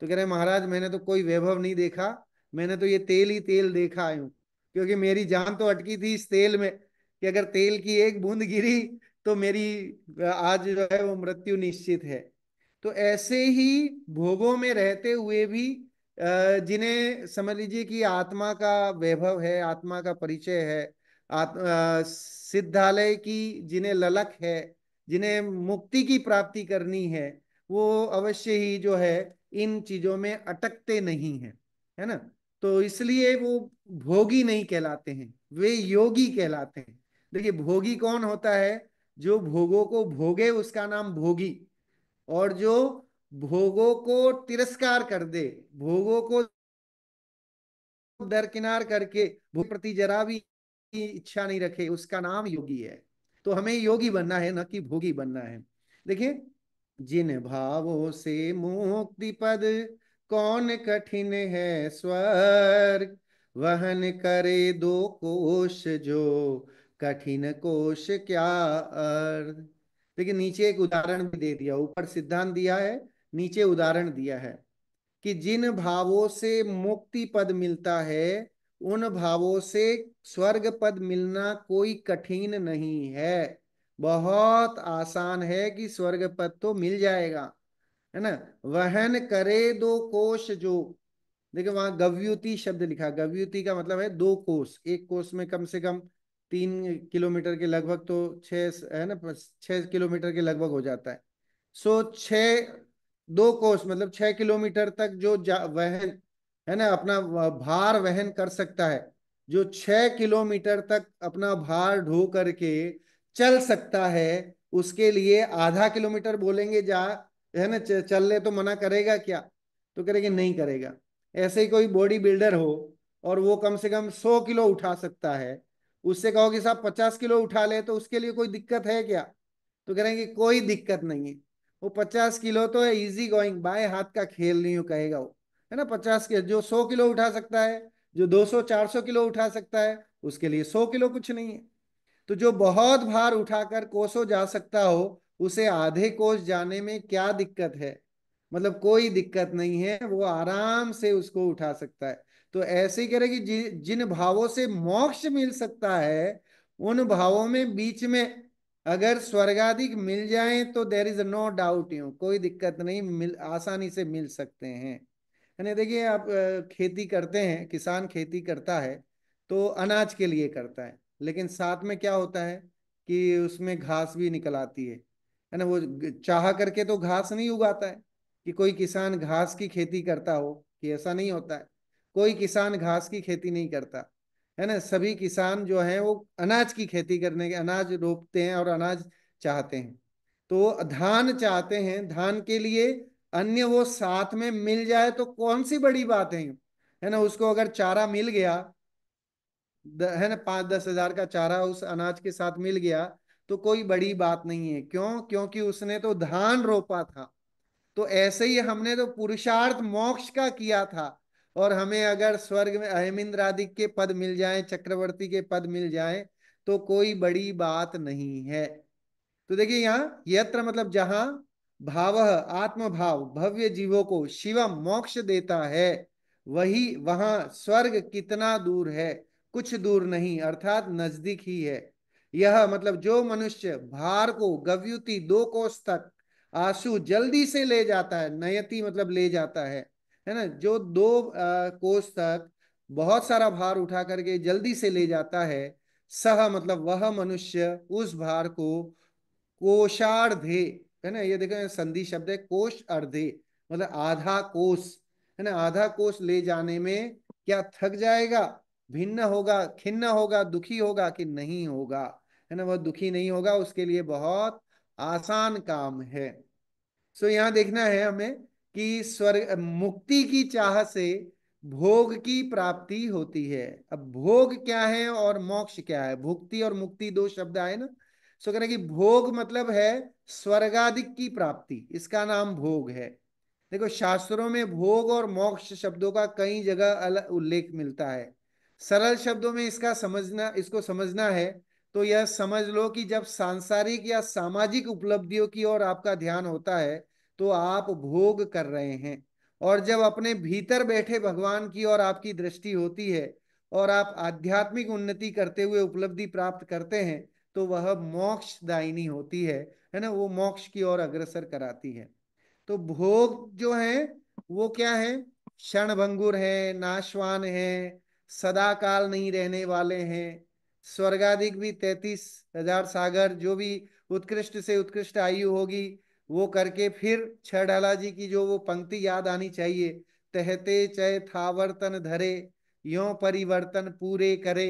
तो कह रहे महाराज मैंने तो कोई वैभव नहीं देखा, मैंने तो ये तेल ही तेल देखा हूं, क्योंकि मेरी जान तो अटकी थी इस तेल में, कि अगर तेल की एक बूंद गिरी तो मेरी आज जो है वो मृत्यु निश्चित है। तो ऐसे ही भोगों में रहते हुए भी जिन्हें समझ लीजिए कि आत्मा का वैभव है, आत्मा का परिचय है, सिद्धालय की जिन्हें ललक है, जिन्हें मुक्ति की प्राप्ति करनी है, वो अवश्य ही जो है इन चीजों में अटकते नहीं हैं, है ना। तो इसलिए वो भोगी नहीं कहलाते हैं, वे योगी कहलाते हैं। देखिए भोगी कौन होता है? जो भोगों को भोगे उसका नाम भोगी, और जो भोगों को तिरस्कार कर दे, भोगों को दरकिनार करके भोग प्रति जरा भी इच्छा नहीं रखे, उसका नाम योगी है। तो हमें योगी बनना है, न कि भोगी बनना है। देखिए, जिन भावों से मुक्ति पद, कौन कठिन है स्वर्ग, वहन करे दो कोश जो, कठिन कोश क्या अर्थ। देखिए नीचे एक उदाहरण भी दे दिया, ऊपर सिद्धांत दिया है, नीचे उदाहरण दिया है कि जिन भावों से मुक्ति पद मिलता है, उन भावों से स्वर्ग पद मिलना कोई कठिन नहीं है, बहुत आसान है कि स्वर्ग पद तो मिल जाएगा, है ना। वहन करे दो कोश जो, देखिए वहां गव्युति शब्द लिखा, गव्युति का मतलब है दो कोस, एक कोस में कम से कम 3 किलोमीटर के लगभग, तो छह है ना, 6 किलोमीटर के लगभग हो जाता है। सो छह, दो कोस मतलब 6 किलोमीटर तक जो वहन, है ना, अपना भार वहन कर सकता है, जो 6 किलोमीटर तक अपना भार ढो करके चल सकता है, उसके लिए आधा किलोमीटर बोलेंगे जा, है ना, चल ले तो मना करेगा क्या? तो करेगा नहीं करेगा। ऐसे ही कोई बॉडी बिल्डर हो और वो कम से कम 100 किलो उठा सकता है, उससे कहो कि साहब 50 किलो उठा ले, तो उसके लिए कोई दिक्कत है क्या? तो कहेंगे कोई दिक्कत नहीं है, वो 50 किलो तो है, इजी गोइंग, बाएं हाथ का खेल नहीं हो कहेगा वो, है ना। 50 के जो 100 किलो उठा सकता है, जो 200 400 किलो उठा सकता है, उसके लिए 100 किलो कुछ नहीं है। तो जो बहुत भार उठाकर कोसों जा सकता हो, उसे आधे कोस जाने में क्या दिक्कत है? मतलब कोई दिक्कत नहीं है, वो आराम से उसको उठा सकता है। तो ऐसे ही कह रहे कि जिन भावों से मोक्ष मिल सकता है, उन भावों में बीच में अगर स्वर्गाधिक मिल जाए तो there is no doubt, you कोई दिक्कत नहीं, मिल आसानी से मिल सकते हैं, है ना। देखिए आप खेती करते हैं, किसान खेती करता है तो अनाज के लिए करता है, लेकिन साथ में क्या होता है कि उसमें घास भी निकल आती है ना। वो चाह करके तो घास नहीं उगाता है कि कोई किसान घास की खेती करता हो, कि ऐसा नहीं होता है। कोई किसान घास की खेती नहीं करता, है ना। सभी किसान जो हैं वो अनाज की खेती करने के, अनाज रोपते हैं और अनाज चाहते हैं। तो धान चाहते हैं, धान के लिए अन्य वो साथ में मिल जाए तो कौन सी बड़ी बात है ना। उसको अगर चारा मिल गया, है ना, 5-10 हजार का चारा उस अनाज के साथ मिल गया, तो कोई बड़ी बात नहीं है। क्यों? क्योंकि उसने तो धान रोपा था। तो ऐसे ही हमने तो पुरुषार्थ मोक्ष का किया था, और हमें अगर स्वर्ग में अहेमिंद्र आदि के पद मिल जाएं, चक्रवर्ती के पद मिल जाएं, तो कोई बड़ी बात नहीं है। तो देखिए यहाँ यत्र मतलब जहां, भाव आत्म भाव भव्य जीवों को शिवम मोक्ष देता है, वही वहां स्वर्ग कितना दूर है? कुछ दूर नहीं, अर्थात नजदीक ही है। यह मतलब जो मनुष्य भार को गव्युति 2 कोस तक आंसू जल्दी से ले जाता है, नयति मतलब ले जाता है ना, जो 2 कोस तक बहुत सारा भार उठा करके जल्दी से ले जाता है, सह मतलब वह मनुष्य उस भार को कोशार्धे, है ना, ये देखो संधि शब्द है, कोश अर्धे मतलब आधा कोस, है ना, आधा कोस ले जाने में क्या थक जाएगा? भिन्न होगा, खिन्न होगा, दुखी होगा कि नहीं होगा? है ना, वह दुखी नहीं होगा, उसके लिए बहुत आसान काम है। सो यहाँ देखना है हमें कि स्वर्ग मुक्ति की चाह से भोग की प्राप्ति होती है। अब भोग क्या है और मोक्ष क्या है? भुक्ति और मुक्ति दो शब्द आए ना। सो कहना कि भोग मतलब है स्वर्गादिक की प्राप्ति, इसका नाम भोग है। देखो शास्त्रों में भोग और मोक्ष शब्दों का कई जगह अलग उल्लेख मिलता है। सरल शब्दों में इसको समझना है तो यह समझ लो कि जब सांसारिक या सामाजिक उपलब्धियों की ओर आपका ध्यान होता है तो आप भोग कर रहे हैं, और जब अपने भीतर बैठे भगवान की ओर आपकी दृष्टि होती है और आप आध्यात्मिक उन्नति करते हुए उपलब्धि प्राप्त करते हैं, तो वह मोक्षदायिनी होती है ना, वो मोक्ष की ओर अग्रसर कराती है। तो भोग जो है वो क्या है? क्षणभंगुर है, नाशवान है, सदा काल नहीं रहने वाले हैं। स्वर्गाधिक भी 33,000 सागर, जो भी उत्कृष्ट से उत्कृष्ट आयु होगी, वो करके फिर छह ढाला जी की जो वो पंक्ति याद आनी चाहिए, कहते चय थावर्तन धरे, यो परिवर्तन पूरे करे,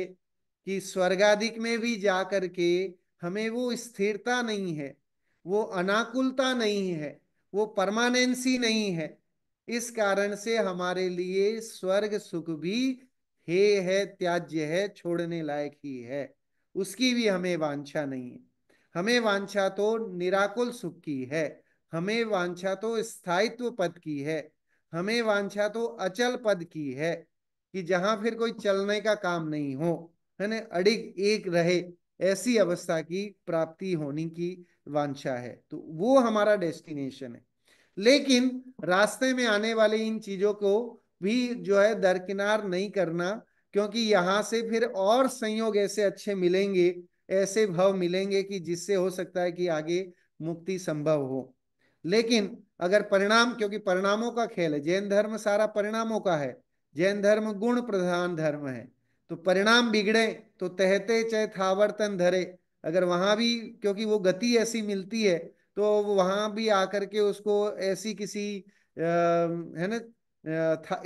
कि स्वर्गादिक में भी जा करके हमें वो स्थिरता नहीं है, वो अनाकुलता नहीं है, वो परमानेंसी नहीं है। इस कारण से हमारे लिए स्वर्ग सुख भी हे है, त्याज्य है, छोड़ने लायक ही है, उसकी भी हमें वांछा नहीं है। हमें वांछा तो निराकुल सुख की है, हमें वांछा तो स्थायित्व पद की है, हमें वांछा तो अचल पद की है, कि जहां फिर कोई चलने का काम नहीं हो, है ना, अडिग एक रहे, ऐसी अवस्था की प्राप्ति होने की वांछा है। तो वो हमारा डेस्टिनेशन है। लेकिन रास्ते में आने वाले इन चीजों को भी जो है दरकिनार नहीं करना, क्योंकि यहां से फिर और संयोग ऐसे अच्छे मिलेंगे, ऐसे भाव मिलेंगे कि जिससे हो सकता है कि आगे मुक्ति संभव हो। लेकिन अगर परिणाम, क्योंकि परिणामों का खेल है, जैन धर्म सारा परिणामों का है, जैन धर्म गुण प्रधान धर्म है, तो परिणाम बिगड़े तो कहते चाहे थावर्तन धरे, अगर वहां भी, क्योंकि वो गति ऐसी मिलती है, तो वहां भी आकर के उसको ऐसी किसी है ना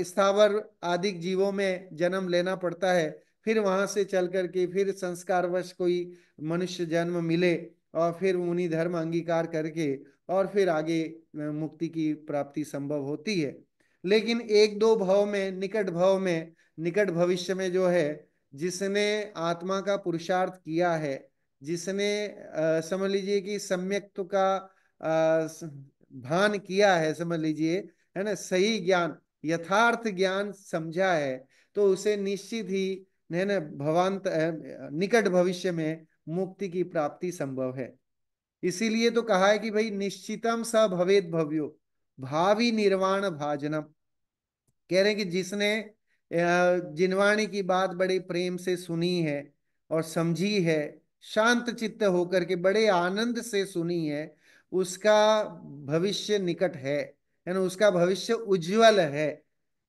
स्थावर आदि जीवों में जन्म लेना पड़ता है, फिर वहां से चल करके फिर संस्कारवश कोई मनुष्य जन्म मिले, और फिर मुनि धर्म अंगीकार करके और फिर आगे मुक्ति की प्राप्ति संभव होती है। लेकिन एक दो भाव में, निकट भाव में, निकट भविष्य में जो है, जिसने आत्मा का पुरुषार्थ किया है, जिसने समझ लीजिए कि सम्यक्त्व का भान किया है, समझ लीजिए, है ना, सही ज्ञान, यथार्थ ज्ञान समझा है, तो उसे निश्चित ही, है ना, भवांत निकट भविष्य में मुक्ति की प्राप्ति संभव है। इसीलिए तो कहा है कि भाई निश्चितम स भवेद भव्यो भावी निर्वाण भाजनम। कह रहे हैं कि जिसने जिनवाणी की बात बड़े प्रेम से सुनी है और समझी है, शांत चित्त होकर के बड़े आनंद से सुनी है, उसका भविष्य निकट है ना, उसका भविष्य उज्जवल है।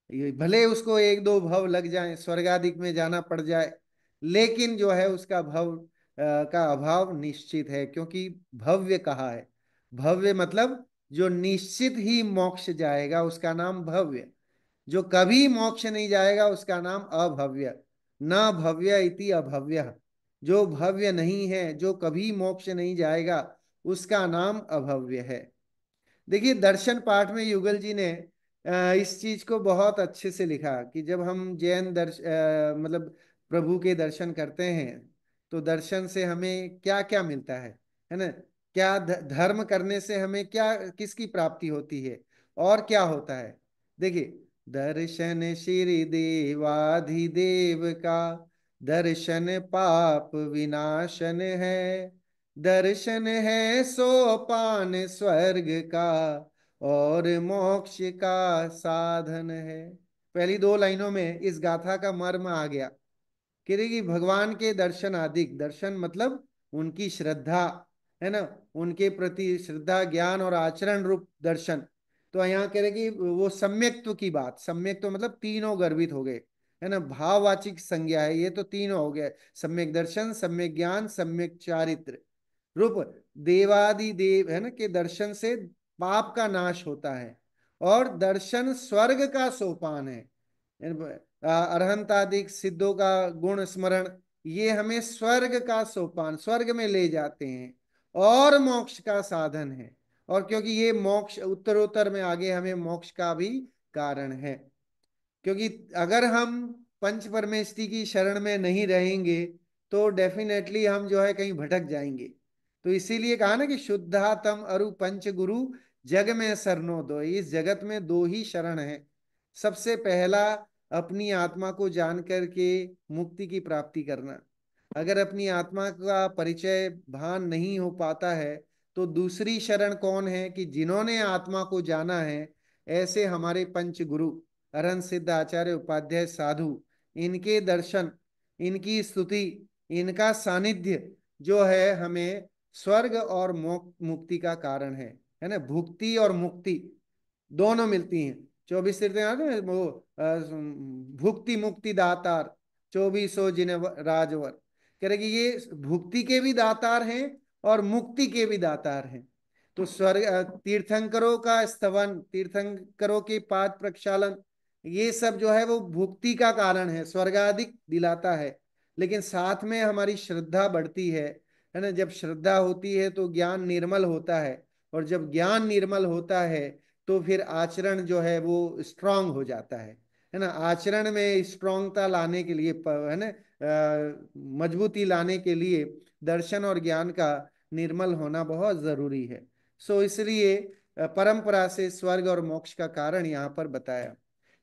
ये भले उसको एक दो भव लग जाए, स्वर्गादिक में जाना पड़ जाए, लेकिन जो है उसका भव का अभाव निश्चित है, क्योंकि भव्य कहा है। भव्य मतलब जो निश्चित ही मोक्ष जाएगा उसका नाम भव्य, जो कभी मोक्ष नहीं जाएगा उसका नाम अभव्य। न भव्य इति अभव्य, जो भव्य नहीं है, जो कभी मोक्ष नहीं जाएगा, उसका नाम अभव्य है। देखिए दर्शन पाठ में युगल जी ने इस चीज को बहुत अच्छे से लिखा कि जब हम जैन मतलब प्रभु के दर्शन करते हैं, तो दर्शन से हमें क्या क्या मिलता है ना, क्या धर्म करने से हमें क्या, किसकी प्राप्ति होती है और क्या होता है। देखिए, दर्शन श्री देवाधिदेव का, दर्शन पाप विनाशन है, दर्शन है सोपान स्वर्ग का, और मोक्ष का साधन है। पहली दो लाइनों में इस गाथा का मर्म आ गया कि भगवान के दर्शन आदिक, दर्शन मतलब उनकी श्रद्धा, है ना, उनके प्रति श्रद्धा, ज्ञान और आचरण रूप दर्शन। तो यहाँ कह रहे कि वो सम्यक्त्व की बात, सम्यक्त्व मतलब तीनों गर्भित हो गए, है ना, भाववाचिक संज्ञा है, ये तो तीनों हो गए, सम्यक दर्शन, सम्यक ज्ञान, सम्यक चारित्र रूप। देवादि देव, है ना, के दर्शन से पाप का नाश होता है, और दर्शन स्वर्ग का सोपान है। अरहंतादिक सिद्धों का गुण स्मरण, ये हमें स्वर्ग का सोपान, स्वर्ग में ले जाते हैं, और मोक्ष का साधन है। और क्योंकि ये मोक्ष उत्तरोत्तर में आगे हमें मोक्ष का भी कारण है, क्योंकि अगर हम पंच परमेष्टि की शरण में नहीं रहेंगे तो डेफिनेटली हम जो है कहीं भटक जाएंगे। तो इसीलिए कहा ना कि शुद्धातम अरु पंच गुरु, जग में सरनो दो, इस जगत में दो ही शरण है। सबसे पहला अपनी आत्मा को जान करके मुक्ति की प्राप्ति करना। अगर अपनी आत्मा का परिचय भान नहीं हो पाता है, तो दूसरी शरण कौन है कि जिन्होंने आत्मा को जाना है, ऐसे हमारे पंच गुरु, अरहंत सिद्ध आचार्य उपाध्याय साधु, इनके दर्शन, इनकी स्तुति, इनका सानिध्य जो है हमें स्वर्ग और मुक्ति का कारण है ना, भुक्ति और मुक्ति दोनों मिलती हैं। 24 तीर्थ याद है वो, भुक्ति मुक्ति दातार, 2400 जिन राजवर, कह रहे कि ये भुक्ति के भी दातार हैं और मुक्ति के भी दातार हैं। तो स्वर्ग तीर्थंकरों का स्तवन, तीर्थंकरों के पाद प्रक्षालन, ये सब जो है वो भुक्ति का कारण है, स्वर्गाधिक दिलाता है। लेकिन साथ में हमारी श्रद्धा बढ़ती है ना। जब श्रद्धा होती है तो ज्ञान निर्मल होता है, और जब ज्ञान निर्मल होता है तो फिर आचरण जो है वो स्ट्रांग हो जाता है ना। आचरण में स्ट्रांगता लाने के लिए है ना, मजबूती लाने के लिए दर्शन और ज्ञान का निर्मल होना बहुत जरूरी है। सो इसलिए परंपरा से स्वर्ग और मोक्ष का कारण यहाँ पर बताया।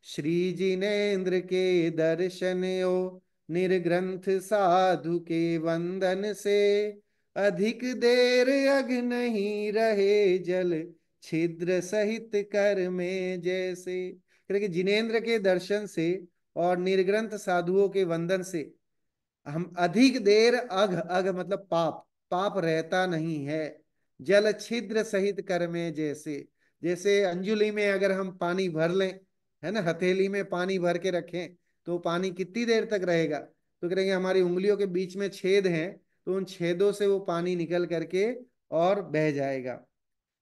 श्री जिनेन्द्र के दर्शन ओ निर्ग्रंथ साधु के वंदन से, अधिक देर अग नहीं रहे जल छिद्र सहित कर में जैसे। कि जिनेन्द्र के दर्शन से और निर्ग्रंथ साधुओं के वंदन से हम अधिक देर अघ, अघ मतलब पाप, पाप रहता नहीं है। जल छिद्र सहित कर में जैसे, जैसे अंजुलि में अगर हम पानी भर लें, है ना, हथेली में पानी भर के रखें तो पानी कितनी देर तक रहेगा। तो कहेंगे हमारी उंगलियों के बीच में छेद हैं, तो उन छेदों से वो पानी निकल करके और बह जाएगा।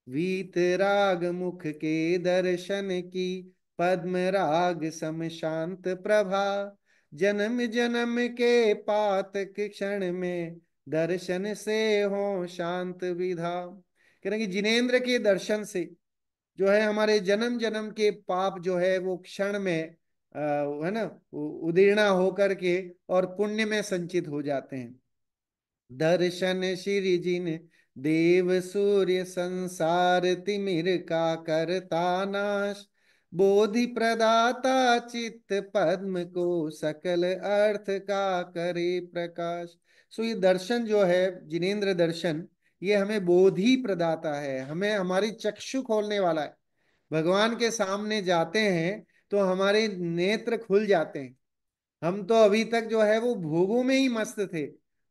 वीतराग मुख के दर्शन की, पद्म राग सम शांत प्रभा, जन्म जन्म के पातक क्षण में, दर्शन से हो शांत विधा। कह रहे हैं कि जिनेन्द्र के दर्शन से जो है हमारे जन्म जन्म के पाप जो है वो क्षण में है ना, उदीर्णा होकर के और पुण्य में संचित हो जाते हैं। दर्शन श्री जिन देव सूर्य संसार तिमिर का करता नाश, बोधि प्रदाता चित्त पद्म को सकल अर्थ का करे प्रकाश। सो ये दर्शन जो है जिनेन्द्र दर्शन, ये हमें बोधि प्रदाता है, हमें हमारी चक्षु खोलने वाला है। भगवान के सामने जाते हैं तो हमारे नेत्र खुल जाते हैं। हम तो अभी तक जो है वो भोगों में ही मस्त थे,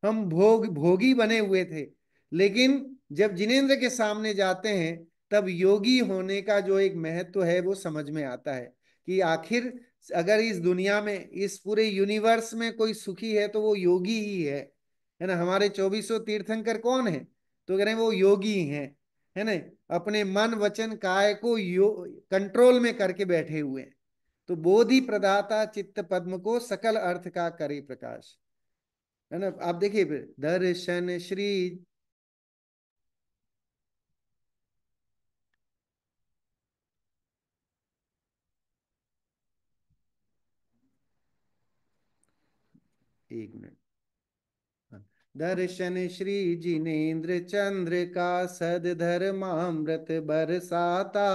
हम भोगी बने हुए थे। लेकिन जब जिनेन्द्र के सामने जाते हैं तब योगी होने का जो एक महत्व है वो समझ में आता है कि आखिर अगर इस दुनिया में, इस पूरे यूनिवर्स में कोई सुखी है तो वो योगी ही है ना। हमारे 2400 तीर्थंकर कौन है, तो कह रहे हैं वो योगी हैं, है ना। अपने मन वचन काय को कंट्रोल में करके बैठे हुए हैं। तो बोधि प्रदाता चित्त पद्म को सकल अर्थ का करे प्रकाश, है ना। आप देखिए फिर दर्शन श्री। एक मिनट। हाँ। दर्शन श्री जिनेन्द्र चंद्र का सदधर्मामृत बरसाता,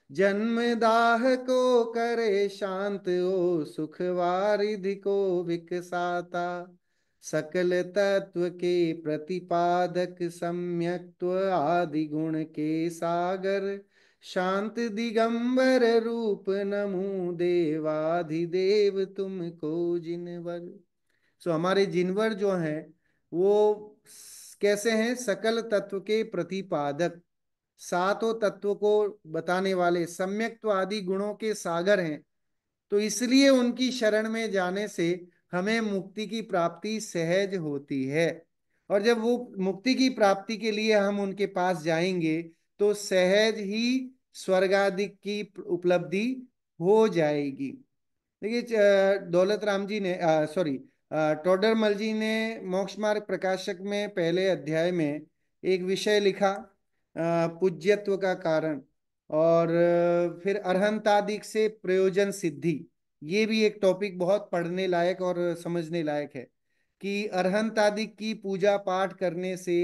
जन्म दाह को करे शांत ओ सुख वारिधि को विकसाता, सकल तत्व के प्रतिपादक सम्यक्त्व आदि गुण के सागर, शांत दिगंबर रूप नमु देवाधिदेव तुमको जिनवर। सो हमारे जिनवर जो हैं वो कैसे हैं, सकल तत्व के प्रतिपादक, सातों तत्व को बताने वाले, सम्यक्त्व आदि गुणों के सागर हैं। तो इसलिए उनकी शरण में जाने से हमें मुक्ति की प्राप्ति सहज होती है। और जब वो मुक्ति की प्राप्ति के लिए हम उनके पास जाएंगे तो सहज ही स्वर्गादि की उपलब्धि हो जाएगी। देखिए दौलत राम जी ने, सॉरी, टोडरमल जी ने मोक्ष मार्ग प्रकाशक में पहले अध्याय में एक विषय लिखा, पूज्यत्व का कारण। और फिर अरहंतादिक से प्रयोजन सिद्धि, ये भी एक टॉपिक बहुत पढ़ने लायक और समझने लायक है कि अरहंतादिक की पूजा पाठ करने से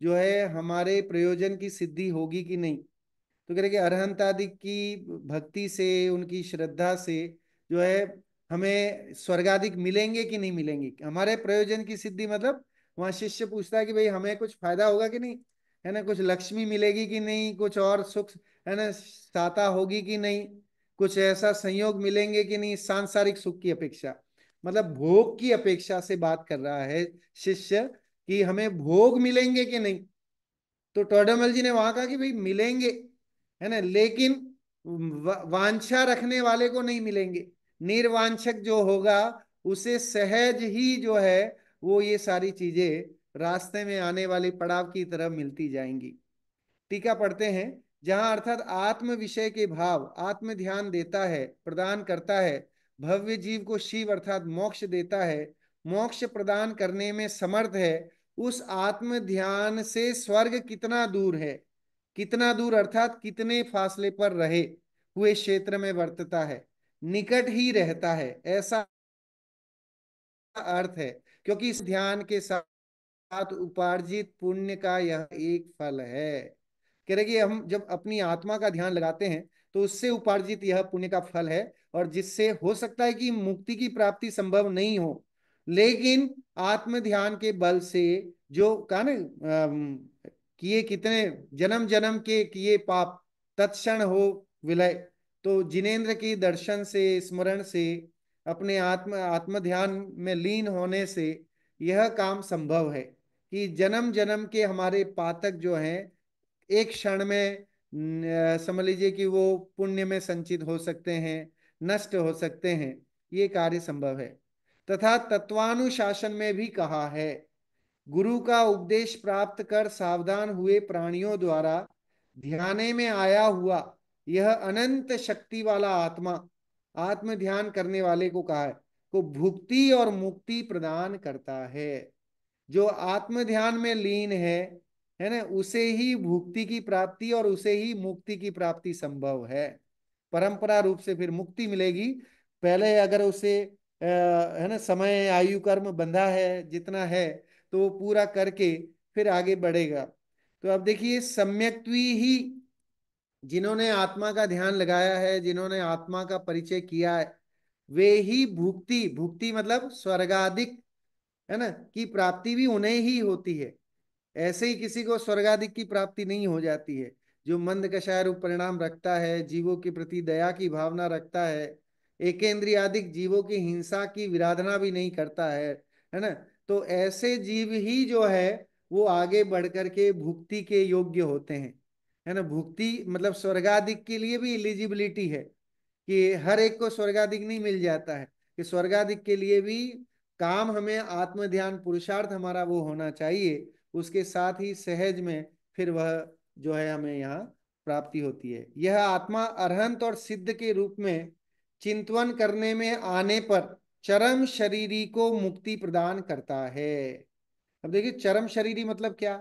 जो है हमारे प्रयोजन की सिद्धि होगी कि नहीं। तो कह रहे कि अरहंत आदि की भक्ति से, उनकी श्रद्धा से जो है हमें स्वर्गाधिक मिलेंगे कि नहीं मिलेंगे, हमारे प्रयोजन की सिद्धि। मतलब वहां शिष्य पूछता है कि भाई हमें कुछ फायदा होगा कि नहीं, है ना, कुछ लक्ष्मी मिलेगी कि नहीं, कुछ और सुख, है ना, साता होगी कि नहीं, कुछ ऐसा संयोग मिलेंगे कि नहीं, सांसारिक सुख की अपेक्षा, मतलब भोग की अपेक्षा से बात कर रहा है शिष्य कि हमें भोग मिलेंगे कि नहीं। तो टोडरमल जी ने वहां कहा कि भाई मिलेंगे, है ना, लेकिन वांछा रखने वाले को नहीं मिलेंगे। निर्वांछक जो होगा उसे सहज ही जो है वो ये सारी चीजें रास्ते में आने वाली पड़ाव की तरह मिलती जाएंगी। टीका पढ़ते हैं, जहां अर्थात आत्म विषय के भाव, आत्म ध्यान देता है, प्रदान करता है, भव्य जीव को शिव अर्थात मोक्ष देता है, मोक्ष प्रदान करने में समर्थ है, उस आत्म ध्यान से स्वर्ग कितना दूर है, कितना दूर अर्थात कितने फासले पर रहे हुए क्षेत्र में वर्तता है, निकट ही रहता है, ऐसा अर्थ है। क्योंकि इस ध्यान के साथ उपार्जित पुण्य का यह एक फल है। कह रहे कि हम जब अपनी आत्मा का ध्यान लगाते हैं तो उससे उपार्जित यह पुण्य का फल है, और जिससे हो सकता है कि मुक्ति की प्राप्ति संभव नहीं हो, लेकिन आत्म ध्यान के बल से जो कहा ना, किए कितने जन्म जन्म के किए पाप तत्क्षण हो विलय। तो जिनेन्द्र की दर्शन से, स्मरण से, अपने आत्म आत्म ध्यान में लीन होने से यह काम संभव है कि जन्म जन्म के हमारे पातक जो हैं एक क्षण में समझ लीजिए कि वो पुण्य में संचित हो सकते हैं, नष्ट हो सकते हैं, ये कार्य संभव है। तथा तत्वानुशासन में भी कहा है, गुरु का उपदेश प्राप्त कर सावधान हुए प्राणियों द्वारा ध्याने में आया हुआ यह अनंत शक्ति वाला आत्मा, आत्म ध्यान करने वाले को कहा है, को भुक्ति और मुक्ति प्रदान करता है। जो आत्म ध्यान में लीन है ना, उसे ही भुक्ति की प्राप्ति और उसे ही मुक्ति की प्राप्ति संभव है। परंपरा रूप से फिर मुक्ति मिलेगी। पहले अगर उसे है ना, समय आयु कर्म बंधा है जितना है, तो वो पूरा करके फिर आगे बढ़ेगा। तो अब देखिए, सम्यक्त्वी ही, जिन्होंने आत्मा का ध्यान लगाया है, जिन्होंने आत्मा का परिचय किया है, वे ही भुक्ति, भुक्ति मतलब स्वर्गाधिक, है ना, की प्राप्ति भी उन्हें ही होती है। ऐसे ही किसी को स्वर्गाधिक की प्राप्ति नहीं हो जाती है। जो मंद कषाय रूप परिणाम रखता है, जीवों के प्रति दया की भावना रखता है, एकेंद्रियादिक जीवों की हिंसा की विराधना भी नहीं करता है ना, तो ऐसे जीव ही जो है वो आगे बढ़ करके भुक्ति के योग्य होते हैं, है ना। भुक्ति मतलब स्वर्गाधिक के लिए भी एलिजिबिलिटी है, कि हर एक को स्वर्गाधिक नहीं मिल जाता है, कि स्वर्गाधिक के लिए भी काम हमें आत्म ध्यान पुरुषार्थ हमारा वो होना चाहिए, उसके साथ ही सहज में फिर वह जो है हमें यहाँ प्राप्ति होती है। यह आत्मा अरहंत और सिद्ध के रूप में चिंतवन करने में आने पर चरम शरीरी को मुक्ति प्रदान करता है। अब देखिए, चरम शरीरी मतलब क्या?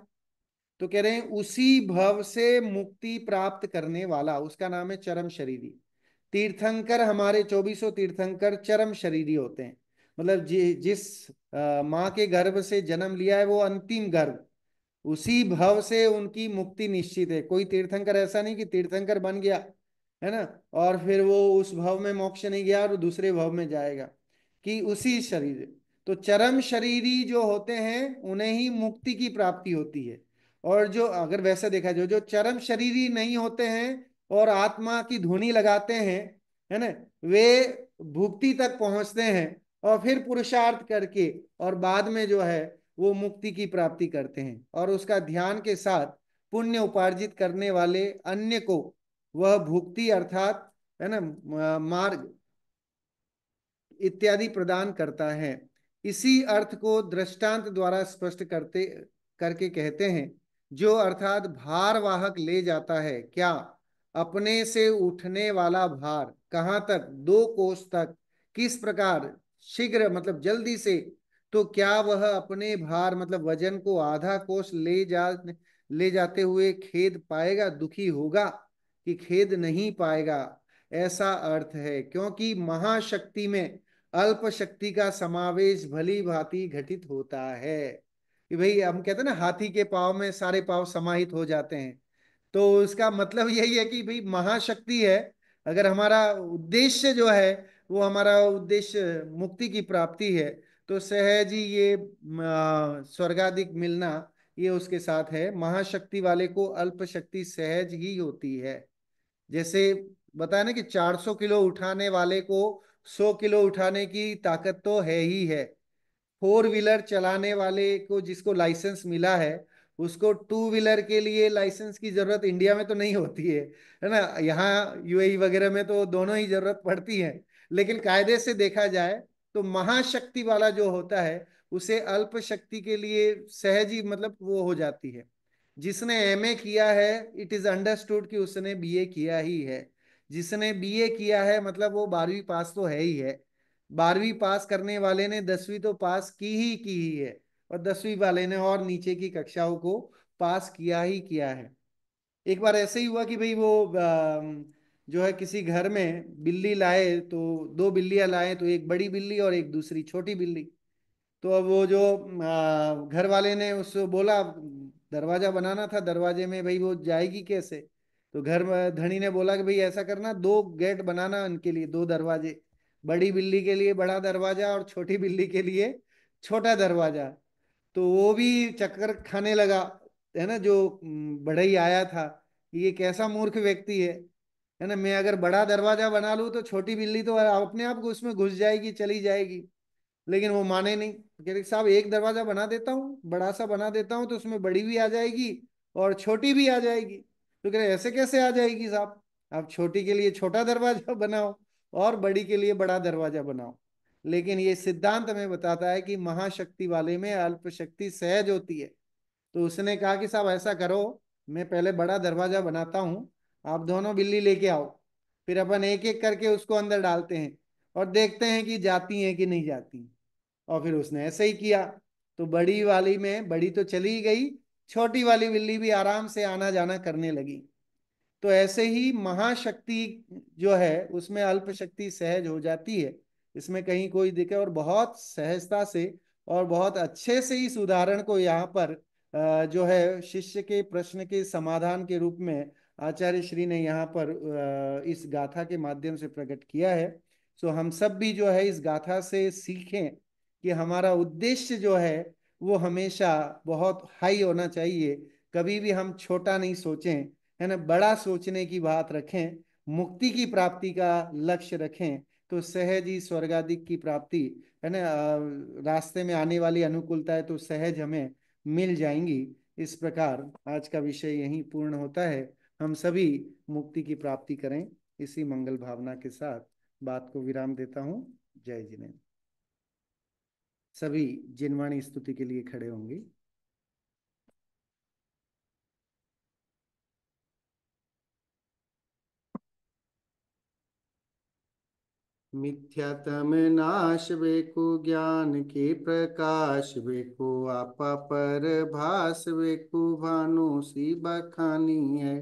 तो कह रहे हैं उसी भव से मुक्ति प्राप्त करने वाला, उसका नाम है चरम शरीरी। तीर्थंकर, हमारे 2400 तीर्थंकर चरम शरीरी होते हैं। मतलब जिस माँ के गर्भ से जन्म लिया है वो अंतिम गर्भ, उसी भव से उनकी मुक्ति निश्चित है। कोई तीर्थंकर ऐसा नहीं कि तीर्थंकर बन गया, है ना, और फिर वो उस भव में मोक्ष नहीं गया और दूसरे भव में जाएगा, कि उसी शरीर। तो चरम शरीरी जो होते हैं उन्हें ही मुक्ति की प्राप्ति होती है। और जो अगर वैसे देखा जाए, जो चरम शरीरी नहीं होते हैं और आत्मा की धुनी लगाते हैं, है ना, वे भुक्ति तक पहुंचते हैं और फिर पुरुषार्थ करके और बाद में जो है वो मुक्ति की प्राप्ति करते हैं। और उसका ध्यान के साथ पुण्य उपार्जित करने वाले अन्य को वह भुक्ति अर्थात, है ना, मार्ग इत्यादि प्रदान करता है। इसी अर्थ को दृष्टांत द्वारा स्पष्ट करते करके कहते हैं, जो अर्थात भार वाहक ले जाता है, क्या अपने से उठने वाला भार कहाँ तक, 2 कोस तक, किस प्रकार, शीघ्र मतलब जल्दी से, तो क्या वह अपने भार मतलब वजन को आधा कोस ले जाते हुए खेद पाएगा, दुखी होगा कि खेद नहीं पाएगा? ऐसा अर्थ है, क्योंकि महाशक्ति में अल्प शक्ति का समावेश भली भांति घटित होता है। कि भाई हम कहते हैं ना, हाथी के पांव में सारे पांव समाहित हो जाते हैं। तो उसका मतलब यही है कि भाई महाशक्ति है, अगर हमारा उद्देश्य जो है वो हमारा उद्देश्य मुक्ति की प्राप्ति है, तो सहज ही ये स्वर्गाधिक मिलना ये उसके साथ है। महाशक्ति वाले को अल्प शक्ति सहज ही होती है। जैसे बताया ना कि 400 किलो उठाने वाले को 100 किलो उठाने की ताकत तो है ही है। 4 व्हीलर चलाने वाले को जिसको लाइसेंस मिला है, उसको 2 व्हीलर के लिए लाइसेंस की जरूरत इंडिया में तो नहीं होती है ना। यहाँ यूएई वगैरह में तो दोनों ही जरूरत पड़ती है। लेकिन कायदे से देखा जाए तो महाशक्ति वाला जो होता है उसे अल्प शक्ति के लिए सहज ही मतलब वो हो जाती है। जिसने एमए किया है, इट इज अंडरस्टूड कि उसने बीए किया ही है। जिसने बीए किया है मतलब वो 12वीं पास तो है ही है। 12वीं पास करने वाले ने 10वीं तो पास की ही है। और 10वीं वाले ने और नीचे की कक्षाओं को पास किया ही किया है। एक बार ऐसे ही हुआ कि भाई वो जो है किसी घर में बिल्ली लाए, तो दो बिल्लियां लाए, तो एक बड़ी बिल्ली और एक दूसरी छोटी बिल्ली। तो अब वो जो घर वाले ने उससे बोला, दरवाजा बनाना था, दरवाजे में भाई वो जाएगी कैसे। तो घर में धनी ने बोला कि भाई ऐसा करना, दो गेट बनाना उनके लिए, दो दरवाजे, बड़ी बिल्ली के लिए बड़ा दरवाजा और छोटी बिल्ली के लिए छोटा दरवाजा। तो वो भी चक्कर खाने लगा, है ना, जो बढ़ई आया था कि ये कैसा मूर्ख व्यक्ति है ना, मैं अगर बड़ा दरवाजा बना लूं तो छोटी बिल्ली तो अपने आप को उसमें घुस जाएगी, चली जाएगी। लेकिन वो माने नहीं, कह रहे साहब एक दरवाजा बना देता हूँ, बड़ा सा बना देता हूँ, तो उसमें बड़ी भी आ जाएगी और छोटी भी आ जाएगी। तो कह रहे ऐसे कैसे आ जाएगी साहब, आप छोटी के लिए छोटा दरवाजा बनाओ और बड़ी के लिए बड़ा दरवाजा बनाओ। लेकिन ये सिद्धांत हमें बताता है कि महाशक्ति वाले में अल्प शक्ति सहज होती है। तो उसने कहा कि साहब ऐसा करो, मैं पहले बड़ा दरवाजा बनाता हूँ, आप दोनों बिल्ली लेके आओ, फिर अपन एक एक करके उसको अंदर डालते हैं और देखते हैं कि जाती हैं कि नहीं जाती। और फिर उसने ऐसे ही किया। तो बड़ी वाली में बड़ी तो चली गई, छोटी वाली बिल्ली भी आराम से आना जाना करने लगी। तो ऐसे ही महाशक्ति जो है उसमें अल्प शक्ति सहज हो जाती है। इसमें कहीं कोई दिक्कत, और बहुत सहजता से और बहुत अच्छे से इस उदाहरण को यहाँ पर जो है शिष्य के प्रश्न के समाधान के रूप में आचार्य श्री ने यहाँ पर इस गाथा के माध्यम से प्रकट किया है। सो हम सब भी जो है इस गाथा से सीखें कि हमारा उद्देश्य जो है वो हमेशा बहुत हाई होना चाहिए। कभी भी हम छोटा नहीं सोचें, है ना, बड़ा सोचने की बात रखें, मुक्ति की प्राप्ति का लक्ष्य रखें, तो सहज ही स्वर्गादिक की प्राप्ति, है ना, रास्ते में आने वाली अनुकूलता है तो सहज हमें मिल जाएंगी। इस प्रकार आज का विषय यहीं पूर्ण होता है। हम सभी मुक्ति की प्राप्ति करें, इसी मंगल भावना के साथ बात को विराम देता हूँ। जय जिनेन्द्र। सभी जिनवाणी स्तुति के लिए खड़े होंगे। मिथ्यातम नाश वेको ज्ञान के प्रकाश वेको आपा पर भास वेको भानु सी बखानी है।